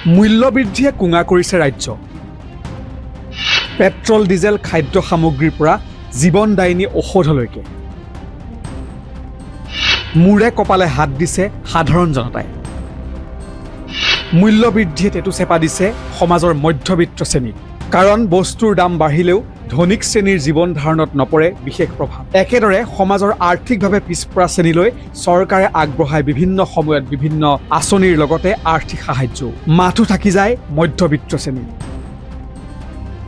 মূল্যবৃদ্ধিয়ে কুঙা কৰিছে ৰাজ্য। পেট্ৰল ডিজেল খাদ্য সামগ্ৰীৰ পৰা জীৱনদায়িনী ঔষধলৈকে মূৰে কপালে হাত দিছে সাধাৰণ জনতাই। মূল্যবৃদ্ধিয়ে টেটু চেপা দিছে সমাজৰ মধ্যবিত্ত শ্ৰেণীক। কাৰণ বস্তুৰ দাম বাঢ়িলেও ধনিক শ্ৰেণীৰ জীৱন ধাৰণত নপৰে বিশেষ প্ৰভাৱ। একেদৰে সমাজৰ আৰ্থিকভাৱে পিছপৰা শ্ৰেণীলৈ চৰকাৰে আগবঢ়ায় বিভিন্ন সময়ত বিভিন্ন আঁচনিৰ লগতে আৰ্থিক সাহায্যও। মাথো থাকি যায় মধ্যবিত্ত শ্ৰেণী।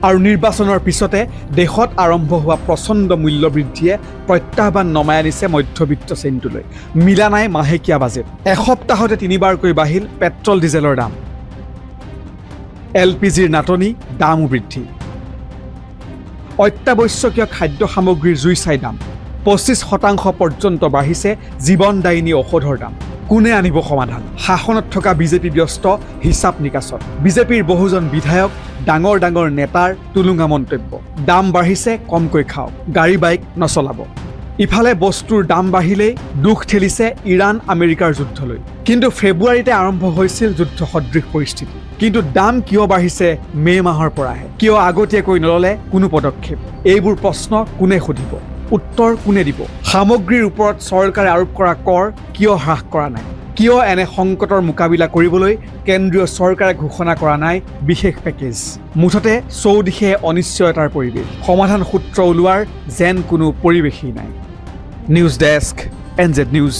আৰু নিৰ্বাচনৰ পিছতে দেশত আৰম্ভ হোৱা প্ৰচণ্ড মূল্যবৃদ্ধিয়ে প্ৰত্যাহ্বান নমাই আনিছে মধ্যবিত্ত শ্ৰেণীটোলৈ। মিলা নাই মাহেকীয়া বাজেট। এসপ্তাহতে 3বাৰকৈ বাঢ়িল পেট্ৰল ডিজেলৰ দাম। LPGৰ নাটনি, দামো বৃদ্ধি। অত্যাৱশ্যকীয় খাদ্য সামগ্ৰীৰ জুই চাই দাম। 25% পৰ্যন্ত বাঢ়িছে জীৱনদায়িনী ঔষধৰ দাম। কোনে আনিব সমাধান? শাসনত থকা বিজেপি ব্যস্ত হিচাপ নিকাচত। বিজেপিৰ বহুজন বিধায়ক, ডাঙৰ ডাঙৰ নেতাৰ টুলুঙা মন্তব্য। দাম বাঢ়িছে, কমকৈ খাওক, গাড়ী বাইক নচলাব। ইফালে বস্তুৰ দাম বাঢ়িলেই দুখ ঠেলিছে ইৰাণ আমেৰিকাৰ যুদ্ধলৈ। কিন্তু ফেব্ৰুৱাৰীতে আৰম্ভ হৈছিল যুদ্ধ সদৃশ পৰিস্থিতি। কিন্তু দাম কিয় বাঢ়িছে মে' মাহৰ পৰাহে? কিয় আগতীয়াকৈ নললে কোনো পদক্ষেপ? এইবোৰ প্ৰশ্ন কোনে সুধিব? উত্তৰ কোনে দিব? সামগ্ৰীৰ ওপৰত চৰকাৰে আৰোপ কৰা কৰ কিয় হ্ৰাস কৰা নাই? কিয় এনে সংকটৰ মোকাবিলা কৰিবলৈ কেন্দ্ৰীয় চৰকাৰে ঘোষণা কৰা নাই বিশেষ পেকেজ? মুঠতে চৌদিশে অনিশ্চয়তাৰ পৰিৱেশ। সমাধান সূত্ৰ ওলোৱাৰ যেন কোনো পৰিৱেশেই নাই। News desk, NZ news.